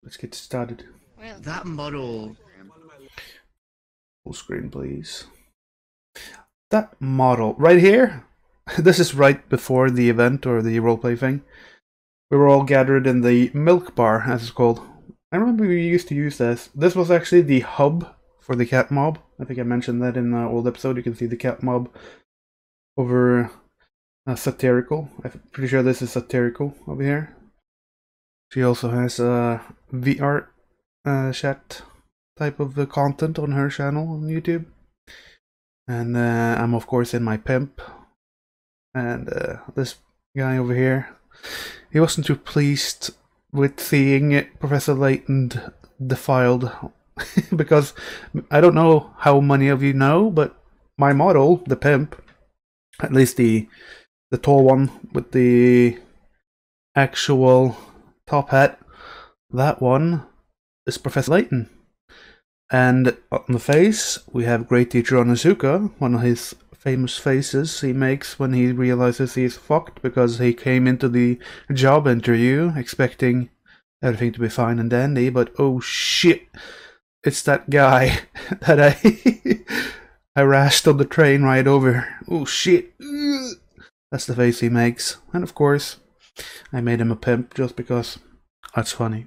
let's get started. Well, That model. Full screen, please. That model right here. This is right before the event or the roleplay thing. We were all gathered in the milk bar, as it's called. I remember we used to use this. This was actually the hub for the cat mob. I think I mentioned that in the old episode. You can see the cat mob over satirical. I'm pretty sure this is satirical over here. She also has a vrchat type of content on her channel on YouTube. And I'm of course in my pimp. And this guy over here, he wasn't too pleased with seeing Professor Layton defiled. Because I don't know how many of you know, but my model, the pimp, at least the tall one with the actual top hat, that one is Professor Layton. And on the face, we have Great Teacher Onizuka, one of his famous faces he makes when he realizes he's fucked because he came into the job interview expecting everything to be fine and dandy, but oh shit, it's that guy that I harassed on the train ride over. Oh shit. That's the face he makes. And of course, I made him a pimp just because that's funny.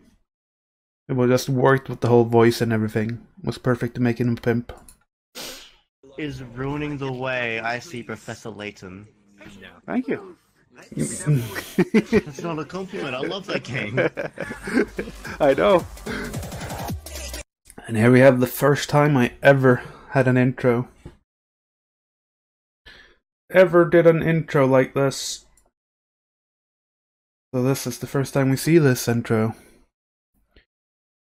It was just worked with the whole voice and everything. It was perfect to make him a pimp. Is ruining the way I see Professor Layton. Thank you. That's not a compliment. I love that game. I know. And here we have the first time I ever had an intro. Ever did an intro like this. So this is the first time we see this intro.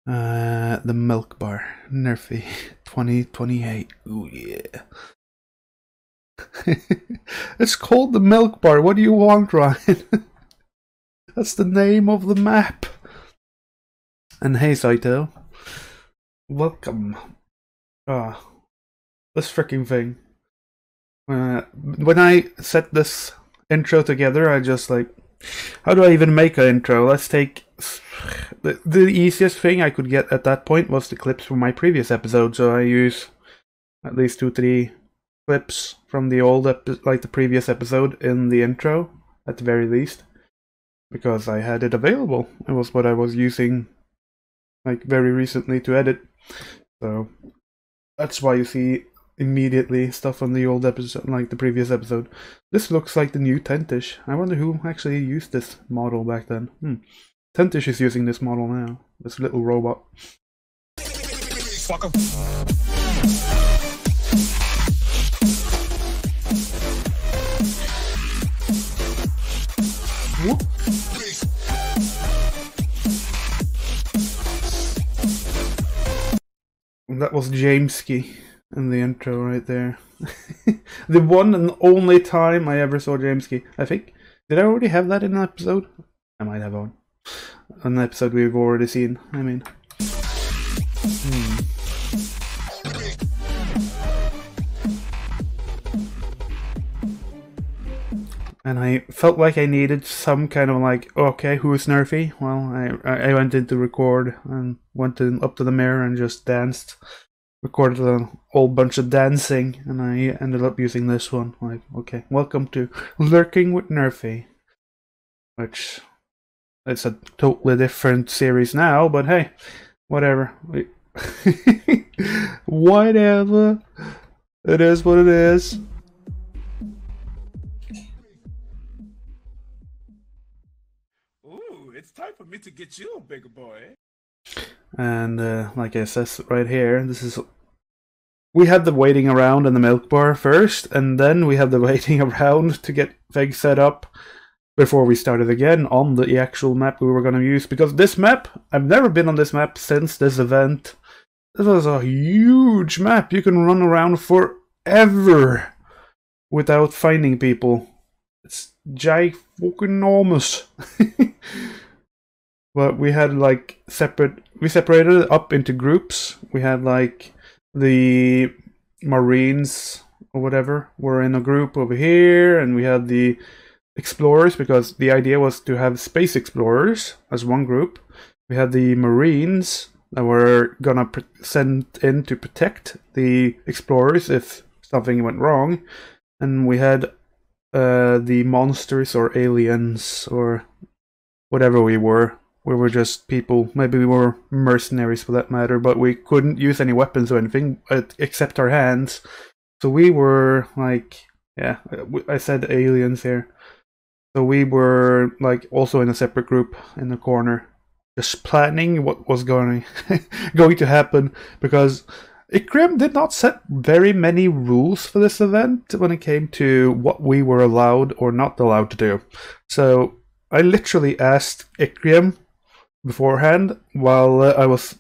The milk bar, Nurfee, 2028. Ooh yeah. It's called the milk bar. What do you want, Ryan? That's the name of the map. And hey, Saito, welcome. This freaking thing. When I set this intro together, I just like, how do I even make an intro? Let's take the easiest thing I could get at that point was the clips from my previous episode. So I use at least 2-3 clips from the old like the previous episode in the intro at the very least, because I had it available. It was what I was using like very recently to edit. So that's why you see immediately stuff on the old episode, like the previous episode. This looks like the new Tentish. I wonder who actually used this model back then. Tentish is using this model now. This little robot. Whoop. That was Jameski in the intro right there. The one and only time I ever saw Jameski. I think. Did I already have that in an episode? I might have one. An episode we've already seen, I mean. And I felt like I needed some kind of like, okay, who is Nurfee? Well, I went in to record and went up to the mirror and just danced. Recorded a whole bunch of dancing, and I ended up using this one. Like, okay, welcome to Lurking with Nurfee. Which, it's a totally different series now, but hey, whatever. Whatever. It is what it is. Ooh, it's time for me to get you, big boy. And like I said right here, this is, we had the waiting around in the milk bar first, and then we had the waiting around to get things set up before we started again on the actual map we were going to use. Because this map, I've never been on this map since this event. This was a huge map. You can run around forever without finding people. It's ginormous. But we had like we separated it up into groups. We had like the Marines or whatever were in a group over here, and we had the explorers, because the idea was to have space explorers as one group, We had the Marines that were gonna send in to protect the explorers if something went wrong, and we had the monsters or aliens or whatever we were. We were just people. Maybe we were mercenaries for that matter, but we couldn't use any weapons or anything except our hands. So we were like, yeah, I said aliens here. So we were like also in a separate group in the corner, just planning what was going to happen, because Ikrim did not set very many rules for this event when it came to what we were allowed or not allowed to do. So I literally asked Ikrim beforehand while I was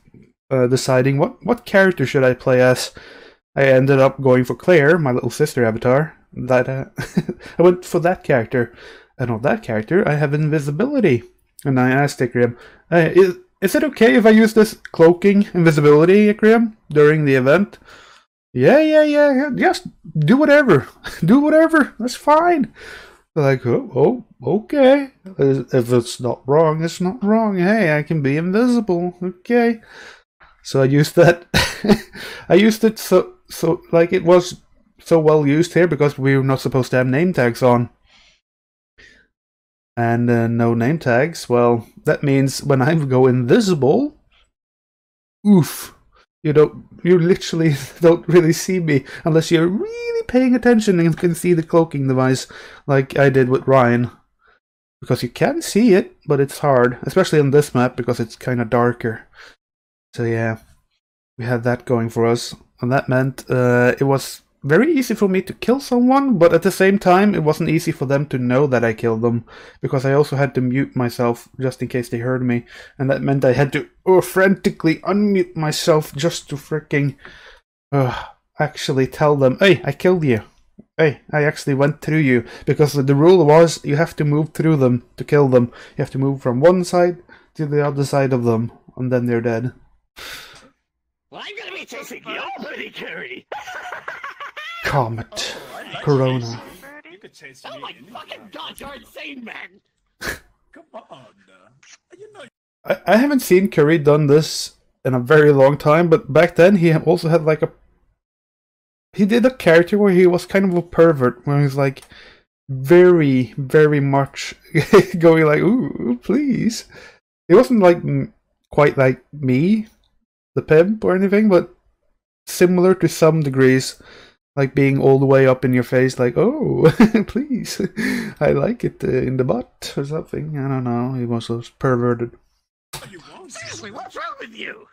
deciding what character should I play as. I ended up going for Claire, my little sister avatar. That I went for that character, and on that character I have invisibility. And I asked Ikrim, is it okay if I use this cloaking invisibility, Ikrim, during the event? Yeah. Just do whatever. Do whatever. That's fine. They're like, oh, okay. If it's not wrong, it's not wrong. Hey, I can be invisible. Okay. So I used that. I used it so like it was so well used here because we were not supposed to have name tags on. And no name tags. Well, that means when I go invisible, oof. You literally don't really see me unless you're really paying attention and can see the cloaking device, like I did with Ryan. Because you can see it, but it's hard, especially on this map because it's kind of darker. So yeah, we had that going for us, and that meant it was very easy for me to kill someone, but at the same time it wasn't easy for them to know that I killed them, because I also had to mute myself just in case they heard me, and that meant I had to frantically unmute myself just to freaking actually tell them, hey, I killed you. Hey, I actually went through you, because the rule was you have to move through them to kill them. You have to move from one side to the other side of them, and then they're dead. Well, I'm gonna be chasing your pretty curry. Comet. Corona. You could chase Oh me. my fucking god, you're insane, man! Come on. You know. I haven't seen Curry done this in a very long time, but back then he also had like he did a character where he was kind of a pervert, where he was like very, very much going like, ooh, please. It wasn't like quite like me, the pimp or anything, but similar to some degrees. Like being all the way up in your face, like, oh, please, I like it in the butt or something. I don't know. He was so perverted. You won't. Seriously, what's wrong with you?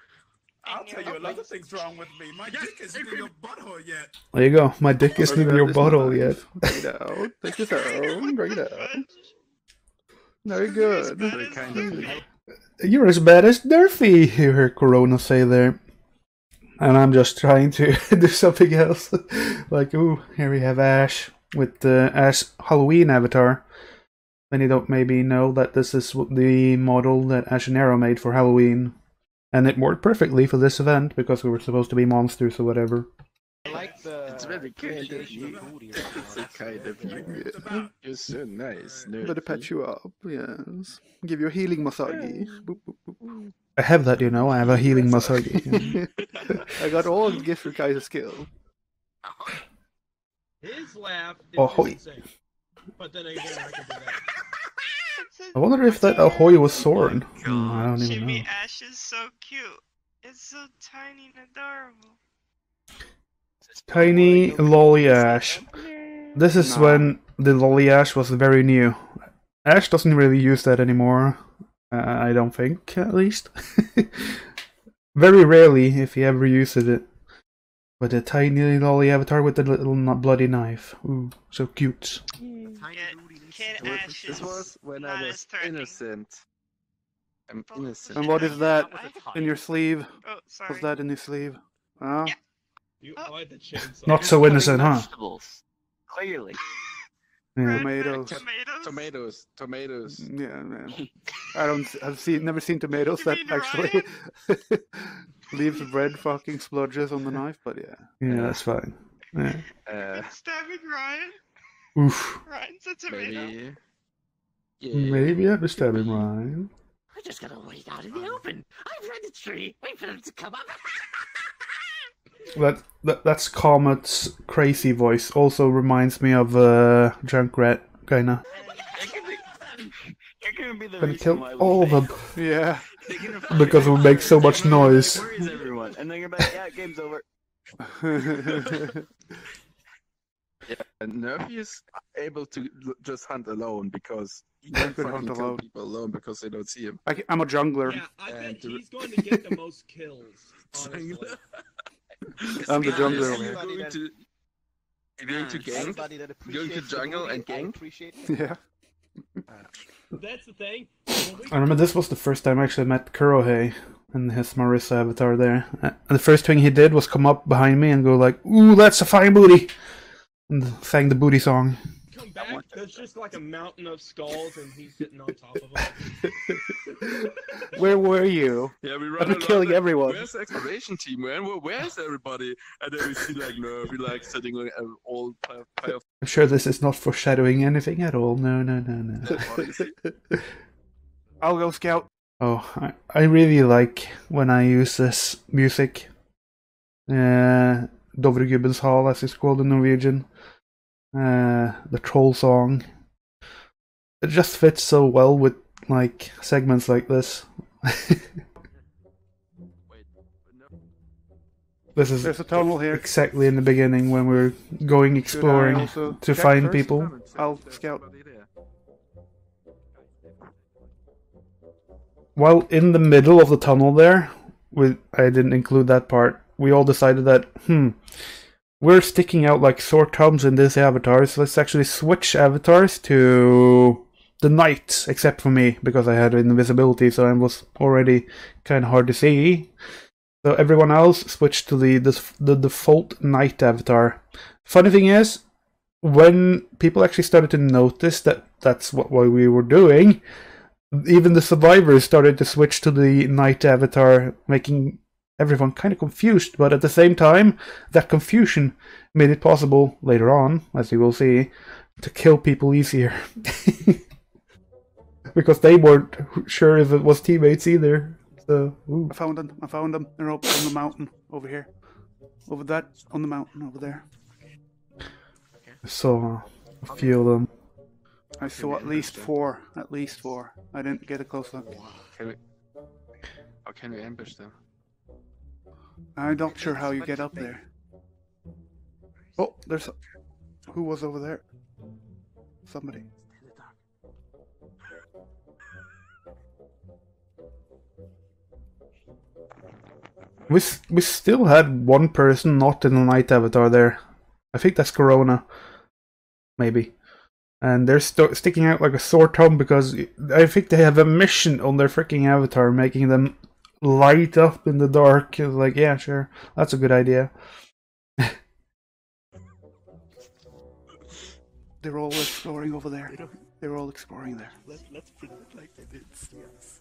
I'll tell you another thing's wrong with me. My dick isn't in your butthole yet. There you go. My dick isn't in your butthole yet. Bring it out. Take this out. Bring it out. Very good. You're as bad as Nurfee, you heard Corona say there. And I'm just trying to do something else. Like, ooh, here we have Ash with the Ash Halloween avatar. And you don't maybe know that this is the model that Ash and Arrow made for Halloween. And it worked perfectly for this event because we were supposed to be monsters or whatever. I like the... It's very kind of you. It's so kind of you. Yeah. You're so nice. Better patch you up, yes. Give you a healing massage. Boop, boop, boop. I have that, you know. I have a healing massage. I got all the gifts for Kaiser's skill. His laugh is Ahoy. insane. But then again, I can do that. I wonder if that Ahoy was Soren. I don't even know. Chibi Ash is so cute. It's so tiny and adorable. Tiny Loli Ash. This is when the Loli Ash was very new. Ash doesn't really use that anymore. I don't think, at least. Very rarely, if he ever uses it. But a tiny Loli avatar with a little bloody knife. Ooh, so cute. Kid Ash This was when I was innocent. I'm innocent. And what is that in your sleeve? Oh, sorry. What's that in your sleeve? Huh? Yeah. You are the chainsaw. Not so innocent, huh? Vegetables. Clearly. Yeah. Tomatoes. Yeah, man. I've never seen tomatoes that mean actually leaves red fucking splodges on the knife, but yeah. Yeah, that's fine. Yeah. Stabbing Ryan. Oof. Ryan's a tomato. Maybe. Yeah. Maybe I was stabbing Ryan. I just gotta wait out in the open. I've read the tree. Wait for them to come up. That's Comet's crazy voice. Also reminds me of Junkrat, kinda. You're gonna be the Gonna reason kill why we all of fail. them. Yeah. Because we make so much noise. Where is everyone? And then you're like, yeah, game's over. Yeah, and Nurfee is able to just hunt alone because he can Good fucking hunt kill alone. people alone because they don't see him. I'm a jungler. Yeah, I bet And he's going to get the most kills. Honestly. I'm the jungler You're over here. going to, you're going to gank, going to jungle and gank. Yeah. That's the thing. I remember this was the first time I actually met Kurohei and his Marissa avatar there. And the first thing he did was come up behind me and go like, "Ooh, that's a fine booty!" And sang the booty song. Come back, there's just like a mountain of skulls and he's sitting on top of them. Where were you? Yeah, we run I've been around killing like, everyone. Where's the exploration team, man? Where's everybody? And then we see like Nurfee like sitting on an old pile of I'm sure this is not foreshadowing anything at all. No, no, no, no. bodies. I'll go scout. Oh, I really like when I use this music. Dovregubbens Hall, as it's called in Norwegian. The troll song. It just fits so well with like segments like this. This is There's a tunnel here. exactly in the beginning when we're going Should I exploring also to check find first? people. I'll scout. While in the middle of the tunnel there, I didn't include that part, we all decided that, we're sticking out like sore thumbs in this avatar, so let's actually switch avatars to the knight, except for me, because I had invisibility, so I was already kind of hard to see. So everyone else switched to the default knight avatar. Funny thing is, when people actually started to notice that that's what we were doing, even the survivors started to switch to the knight avatar, making everyone kind of confused. But at the same time, that confusion made it possible later on, as you will see, to kill people easier. Because they weren't sure if it was teammates either. So, ooh. I found them. They're up on the mountain over here. Over that, on the mountain over there. I saw a few of them. I saw at least four. At least four. I didn't get a close look. How can we ambush them? I'm not sure how you get up there. Oh, there's... Who was over there? Somebody. We still had one person not in the knight avatar there. I think that's Corona. Maybe. And they're sticking out like a sore thumb because I think they have a mission on their freaking avatar, making them light up in the dark. It's like, yeah, sure, that's a good idea. They're all exploring over there. They're all exploring there. Let's pretend like they didn't see us.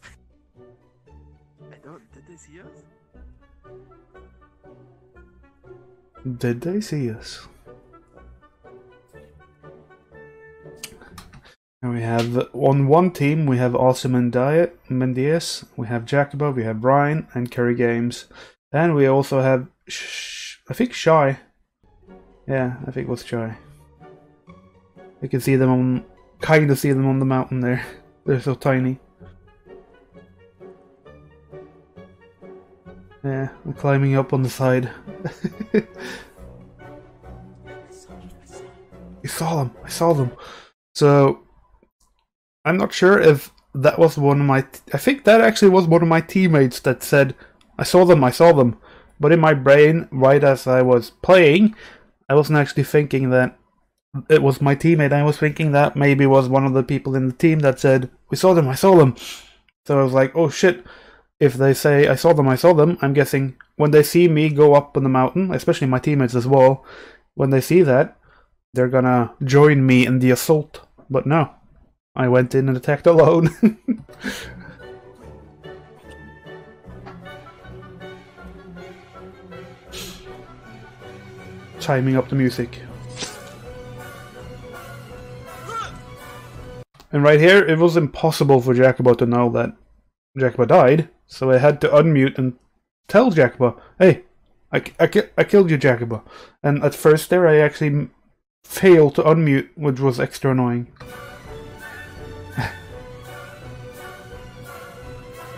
Did they see us? Did they see us? And we have, on one team, we have Awesome and Mendias, we have Jacobo, we have Brian, and kurigames. And we also have, I think, Shy. Yeah, I think it was Shy. You can see them on, kind of see them on the mountain there. They're so tiny. Yeah, I'm climbing up on the side. I saw them. So, I'm not sure if that was one of my... I think that actually was one of my teammates that said, I saw them. But in my brain, right as I was playing, I wasn't actually thinking that it was my teammate. I was thinking that maybe was one of the people in the team that said, we saw them. So I was like, oh shit. If they say, I saw them, I'm guessing when they see me go up on the mountain, especially my teammates as well, when they see that, they're gonna join me in the assault. But no, I went in and attacked alone. Chiming up the music. And right here, it was impossible for Jacobo to know that Jacoba died, so I had to unmute and tell Jacoba, hey, I killed you, Jacoba. And at first there I actually failed to unmute, which was extra annoying. I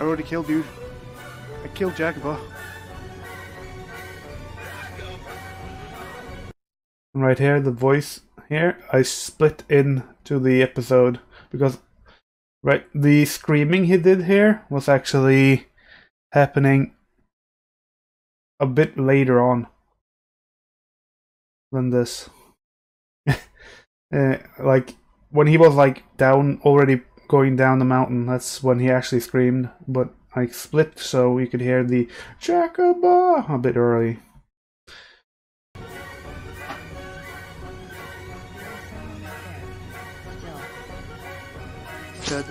already killed you. I killed Jacoba. Right here, the voice here, I split into the episode because the screaming he did here was actually happening a bit later on than this. Like when he was like down, already going down the mountain, that's when he actually screamed, but I split so you could hear the Jacoba a bit early. Dead.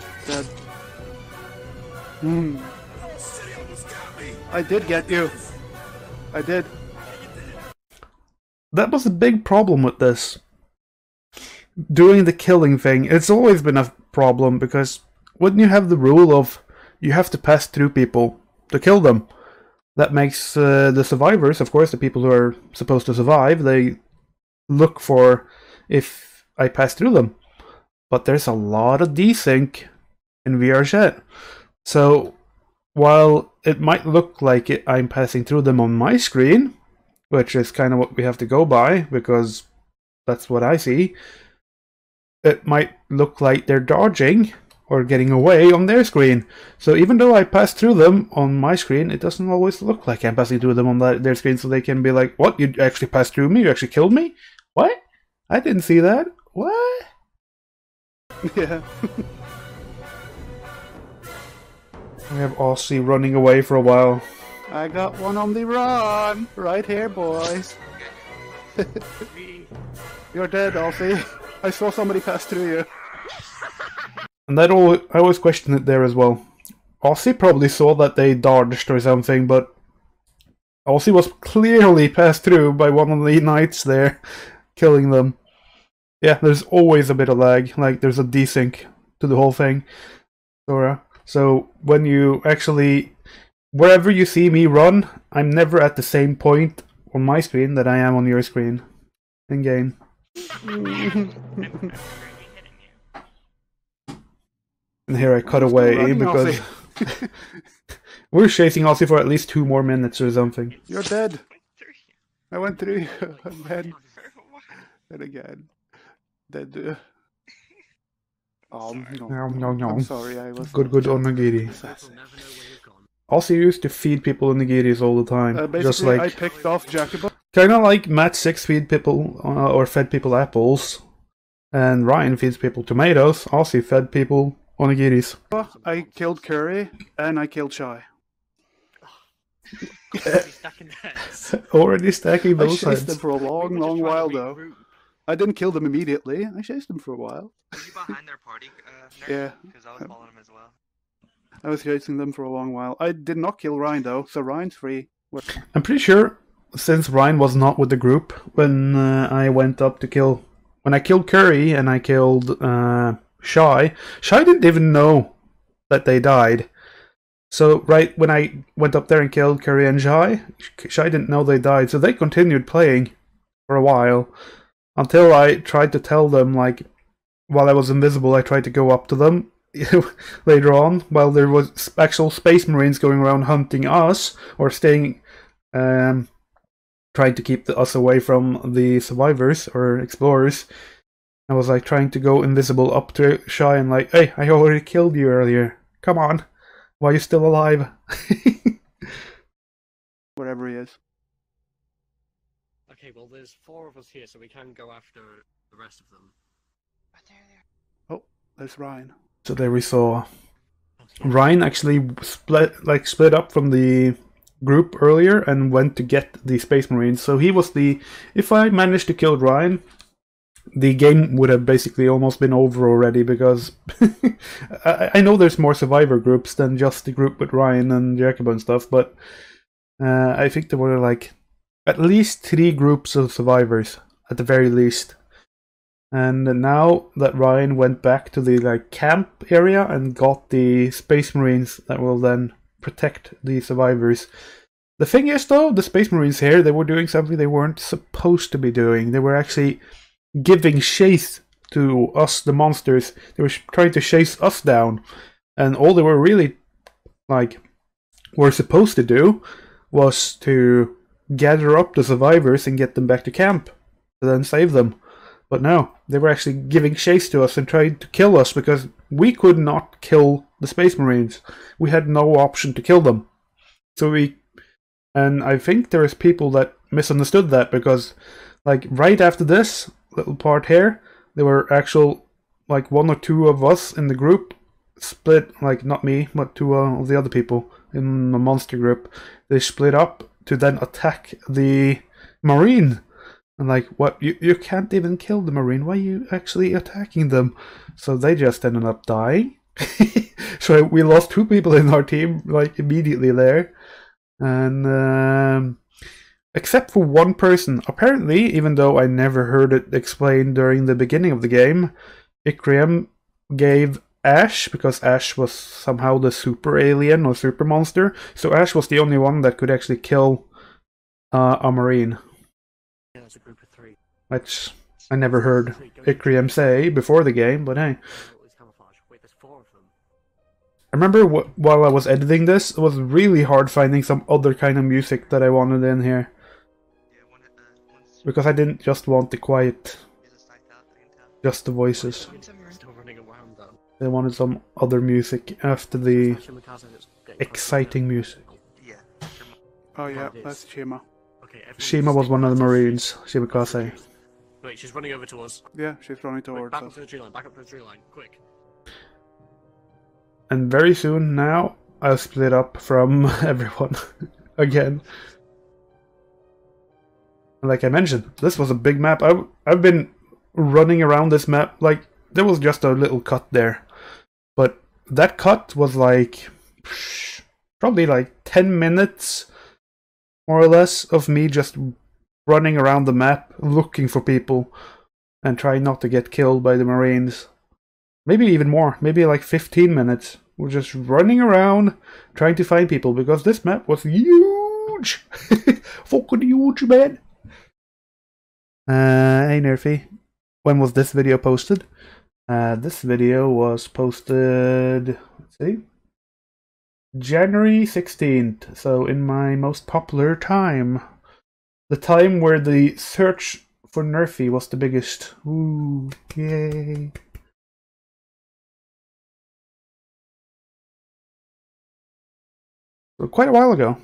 I did get you. I did. That was a big problem with this. Doing the killing thing, it's always been a problem because wouldn't you have the rule of you have to pass through people to kill them? That makes the survivors, of course, the people who are supposed to survive, they look for if I pass through them. But there's a lot of desync in vrchat. So while it might look like I'm passing through them on my screen, which is kind of what we have to go by because that's what I see, it might look like they're dodging or getting away on their screen. So even though I pass through them on my screen, it doesn't always look like I'm passing through them on their screen, so they can be like, what, you actually passed through me? You actually killed me? What? I didn't see that. What? Yeah. We have Aussie running away for a while. I got one on the run! Right here, boys. You're dead, Alfie. I saw somebody pass through you. And I always question it there as well. Aussie probably saw that they dodged or something, but Aussie was clearly passed through by one of the knights there, killing them. Yeah, there's always a bit of lag, like there's a desync to the whole thing. So when you actually, wherever you see me run, I'm never at the same point on my screen that I am on your screen in game. And here I cut away because we're chasing Aussie for at least 2 more minutes or something. You're dead. I went through you. I'm dead. And again. Dead. Oh, no. I'm sorry, I was... Good onigiri. Aussie used to feed people onigiris all the time. Basically, just like... I picked off Jacoba. Kinda like Matt 6 feed people, or fed people apples. And Ryan feeds people tomatoes. Aussie fed people onigiris. I killed Curry, and I killed Shy. Already stacking I those chased heads. them for a long while, though. I didn't kill them immediately. I chased them for a while. Were you behind their party, Yeah. Because I was following them as well. I was chasing them for a long while. I did not kill Ryan, though, so Ryan's free. I'm pretty sure, since Ryan was not with the group when I went up to kill... When I killed Curry and I killed Shy didn't even know that they died. So right when I went up there and killed Curry and Shy didn't know they died, so they continued playing for a while. Until I tried to tell them, like, while I was invisible, I tried to go up to them later on, while there was actual Space Marines going around hunting us, or staying, trying to keep us away from the survivors, or explorers. I was, like, trying to go invisible up to Shy and like, hey, I already killed you earlier. Come on. Why are you still alive? Whatever he is. Okay, well, there's 4 of us here, so we can go after the rest of them. Oh, there's Ryan. So there we saw Ryan actually split up from the group earlier and went to get the Space Marines. So he was the... If I managed to kill Ryan, the game would have basically almost been over already, because I know there's more survivor groups than just the group with Ryan and Jacob and stuff, but I think there were like at least 3 groups of survivors at the very least. And now that Ryan went back to the like camp area and got the Space Marines that will then protect the survivors. The thing is though, the Space Marines here, they were doing something they weren't supposed to be doing. They were actually giving chase to us, the monsters. They were trying to chase us down. And all they were really like were supposed to do was to gather up the survivors and get them back to camp and then save them. But no, they were actually giving chase to us and trying to kill us because we could not kill the Space Marines. We had no option to kill them. And I think there is people that misunderstood that because like right after this little part here, there were actual like 1 or 2 of us in the group split, like not me, but 2 of the other people in the monster group. They split up to then attack the Marine. And like, what? You can't even kill the Marine. Why are you actually attacking them? So they just ended up dying. So we lost 2 people in our team, like immediately there. And except for 1 person, apparently, even though I never heard it explained during the beginning of the game, Ikriam gave Ash, because Ash was somehow the super alien or super monster. So Ash was the only one that could actually kill a Marine. There's a group of 3. Which I never heard Ikriam say before the game, but hey. Wait, there's 4 of them. I remember while I was editing this, it was really hard finding some other kind of music that I wanted in here. Because I didn't just want the quiet, just the voices. Still running around though. They wanted some other music after the exciting music. Oh yeah, that's Shima. Okay, Shima was one of the Marines, Shimikase. Wait, she's running over to us. Yeah, she's running towards Back up us. to the tree line, back up to the tree line, quick. And very soon now, I'll split up from everyone again. Like I mentioned, this was a big map. I've been running around this map, like, there was just a little cut there. But that cut was like, probably like 10 minutes, more or less, of me just running around the map, looking for people, and trying not to get killed by the Marines. Maybe even more, maybe like 15 minutes. We're just running around, trying to find people, because this map was huge! Fucking huge, man! Hey Nurfee, when was this video posted? This video was posted, let's see, January 16th, so in my most popular time. The time where the search for Nurfee was the biggest. Ooh, yay. So quite a while ago.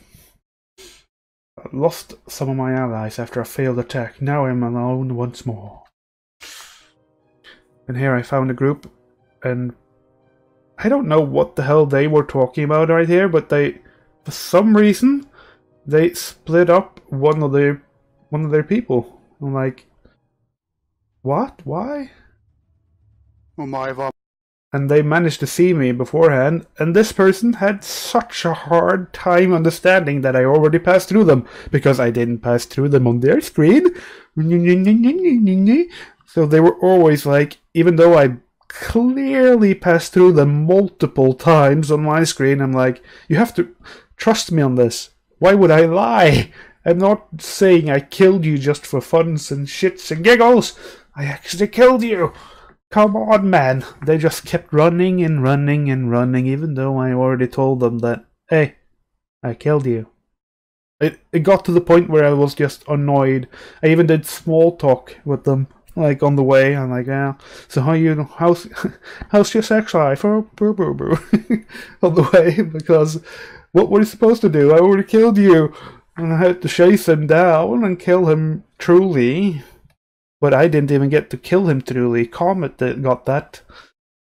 I lost some of my allies after a failed attack. Now I'm alone once more. And here I found a group, and I don't know what the hell they were talking about right here, but they, for some reason, they split up one of their people. I'm like, what? Why? Oh my. And they managed to see me beforehand, and this person had such a hard time understanding that I already passed through them, because I didn't pass through them on their screen. So they were always like, even though I clearly passed through them multiple times on my screen, I'm like, you have to trust me on this. Why would I lie? I'm not saying I killed you just for funs and shits and giggles. I actually killed you. Come on, man. They just kept running and running and running, even though I already told them that, hey, I killed you. It got to the point where I was just annoyed. I even did small talk with them, like on the way. I'm like, yeah, so how's your sex life? Oh, boo boo boo. On the way, because what were you supposed to do? I already killed you. And I had to chase him down and kill him truly. But I didn't even get to kill him truly. Comet got that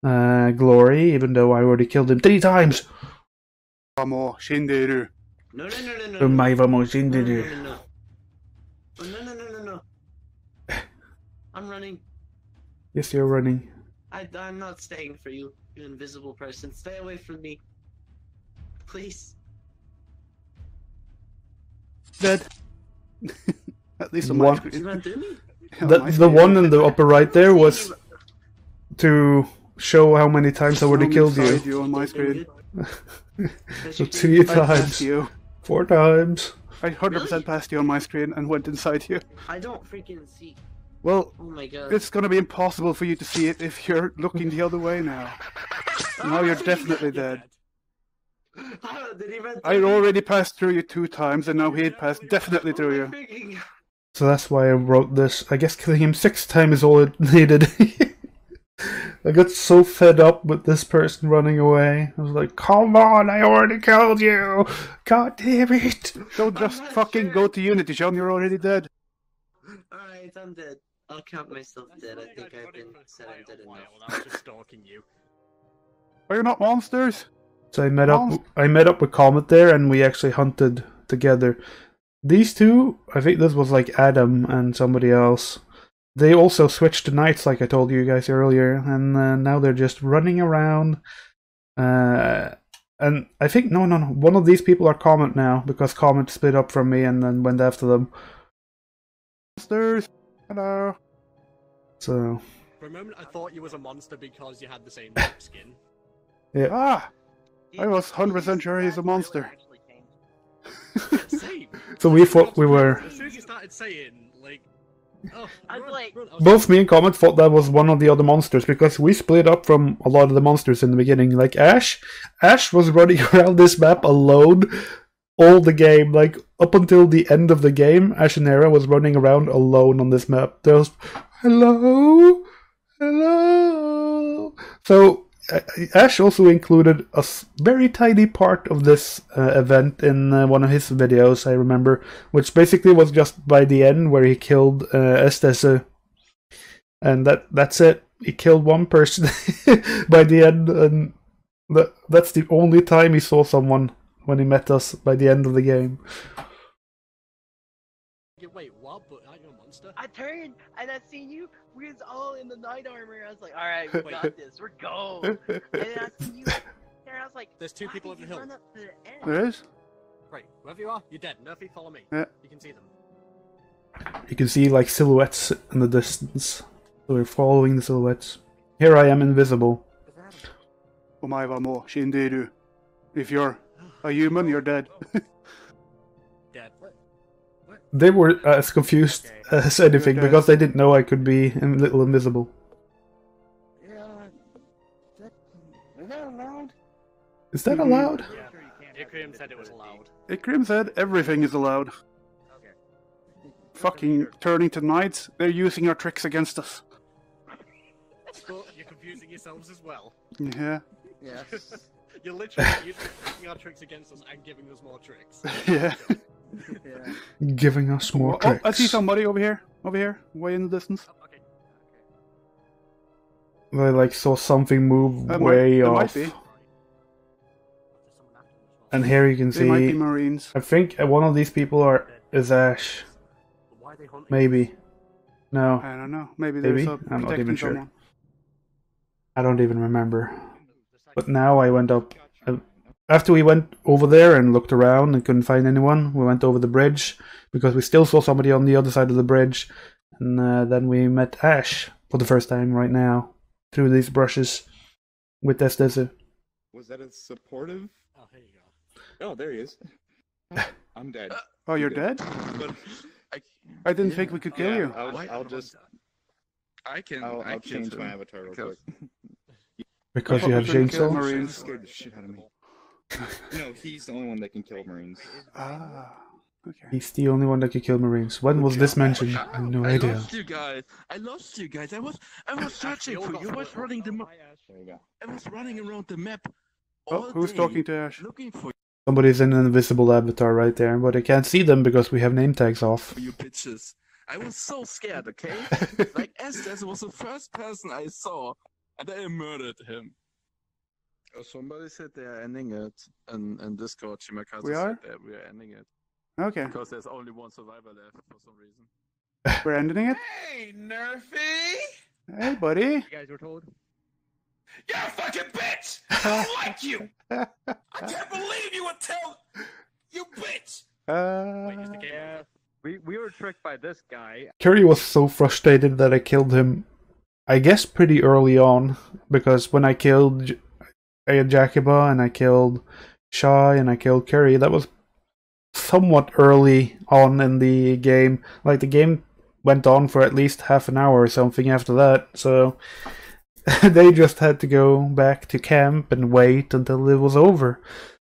glory, even though I already killed him 3 times. No. I'm running. Yes, you're running. I'm not staying for you, you invisible person. Stay away from me. Please. Dead. At least on my screen. You ran through me? The one in the upper right there was to show how many times I already killed you. On my screen. So 3 I passed times. you. 4 times. I 100% passed you on my screen and went inside you. I don't freaking see. Well, Oh my god. it's gonna be impossible for you to see it if you're looking the other way now. Now you're definitely dead. I already passed through you 2 times, and now he had passed definitely through you. So that's why I wrote this. I guess killing him 6 times is all it needed. I got so fed up with this person running away. I was like, come on, I already killed you! God damn it! Don't just fucking go to Unity, John, you're already dead. Alright, I'm dead. I'll count myself dead. I think I've been said I'm dead enough. I was just stalking you. Are you not monsters? So I met up with Comet there, and we actually hunted together. These two, I think this was like Adam and somebody else. They also switched to knights, like I told you guys earlier, and now they're just running around. And I think no, one of these people are Comet now, because Comet split up from me and then went after them. Monsters, hello. So. For a moment, I thought you was a monster because you had the same skin. Yeah. Ah, I was 100% sure he's a monster. Same. So we thought we were. As soon as you started saying, like, oh, I was like, both me and Comet thought that was one of the other monsters because we split up from a lot of the monsters in the beginning. Like Ash was running around this map alone all the game. Like up until the end of the game, Ashenera was running around alone on this map. There was hello. So Ash also included a very tiny part of this event in one of his videos, I remember, which basically was just by the end where he killed Estese. And that's it. He killed one person by the end, and that's the only time he saw someone when he met us by the end of the game. Wait, what? But aren't you a monster? I turned and I seen you. We was all in the knight armor. I was like, all right, we got this. We're going. And then I seen you there. I was like, there's 2 people over the hill. Run up to the end? There is? Right, whoever you are, you're dead. Nurfee, follow me. Yeah. You can see them. You can see like silhouettes in the distance. So we're following the silhouettes. Here I am invisible. Omae wa mo shinderu. If you're a human, you're dead. Dead. What? They were as confused as anything because they didn't know I could be a little invisible. Is that allowed? Is that allowed? Yeah. Ikrim said it was allowed. Ikrim said everything is allowed. Okay. Fucking turning to knights, they're using our tricks against us. But you're confusing yourselves as well. Yeah. Yes. You're literally using our tricks against us and giving us more tricks. Yeah. Yeah. Giving us more Oh, tricks. I see somebody over here, way in the distance. Oh, okay. I like saw something move That way might off. be. And here you can They might be see. Marines. I think one of these people is Ash. Why are they hunting? Maybe. No, I don't know. Maybe Maybe? there's a I'm not protecting even sure. someone. I don't even remember. But now I went up. After we went over there and looked around and couldn't find anyone, we went over the bridge because we still saw somebody on the other side of the bridge. And then we met Ash for the first time right now through these brushes with Estese. Was that a supportive? Oh, here you go. Oh, there he is. I'm dead. Oh, you're dead? But I didn't think we could kill Yeah, you. I'll just. I can. I'll can change too, my avatar real because- quick. Because I you thought have we couldn't kill chainsaw. Marines. Scared the shit out of me. No, he's the only one that can kill Marines. Ah, okay. He's the only one that could kill Marines. When was this mentioned? I have no I idea. lost you guys. I lost you guys. I was searching for you. I was running the map. There you go. I was running around the map. Oh, all who's day talking to Ash? Looking for Somebody's in an invisible avatar right there, but I can't see them because we have name tags off. you bitches. I was so scared, okay? Like Estes was the first person I saw, and I murdered him. Oh, somebody said they are ending it, and Discord, Chimakazu We are? said that we are ending it. Okay, Because there's only one survivor left for some reason. we're ending it. Hey, Nurfee! Hey, buddy. You guys were told. You're a fucking bitch! I don't like you! I can't believe you would tell... You bitch! Wait, just a game. We were tricked by this guy. Curry was so frustrated that I killed him, I guess pretty early on, because when I killed Jacoba and I killed Shy and I killed Curry, that was somewhat early on in the game. Like, the game went on for at least half an hour or something after that, so they just had to go back to camp and wait until it was over.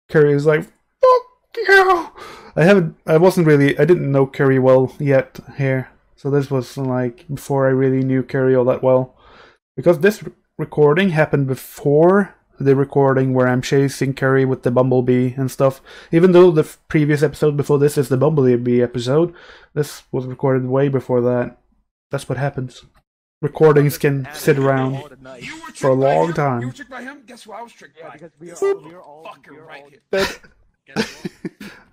Curry was like, fuck you! I didn't know Curry well yet here, so this was like before I really knew Curry all that well. Because this recording happened before the recording where I'm chasing Curry with the bumblebee and stuff. Even though the previous episode before this is the bumblebee episode, this was recorded way before that. That's what happens. Recordings can sit around for a long time. You were tricked by him? Guess who I was tricked by? Because we are all fucking right here.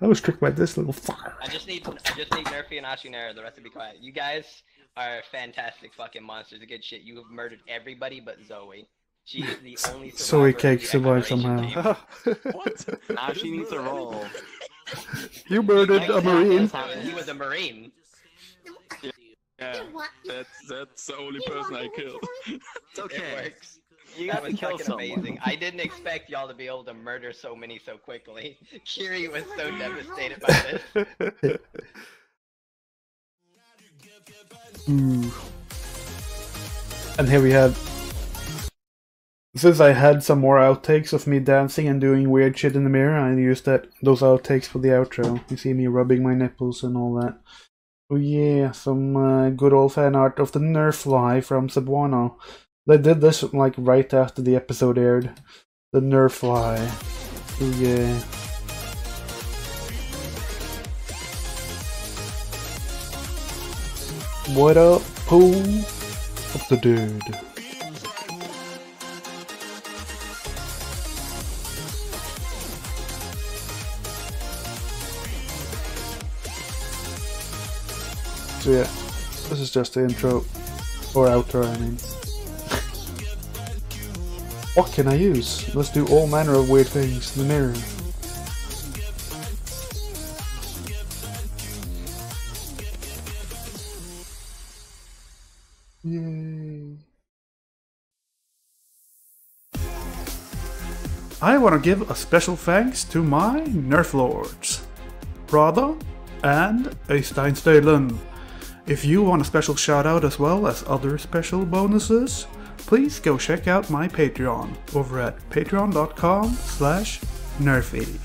I was tricked by this little fucker. I just need Nurfee and Ashinara, the rest to be quiet. You guys are fantastic fucking monsters of good shit. You have murdered everybody but Zoe. She is the only survivor. Zoe Cake survived somehow. What? Now she needs to roll. You murdered a Marine. He was a Marine. Yeah, that's the only person I killed. It's okay. It works. That was fucking amazing. I didn't expect y'all to be able to murder so many so quickly. Kiri was so devastated by this. Ooh. And here we have... Since I had some more outtakes of me dancing and doing weird shit in the mirror, I used those outtakes for the outro. You see me rubbing my nipples and all that. Oh yeah, some good old fan art of the Nurfee from Cebuano. They did this like right after the episode aired. The Nurfee. Oh yeah. What up, pool of the dude? So yeah, this is just the intro, or outro I mean. What can I use? Let's do all manner of weird things in the mirror. Yay. I want to give a special thanks to my Nerf Lords, Radha and Øystein Støylen. If you want a special shout out as well as other special bonuses, please go check out my Patreon over at patreon.com/Nurfee.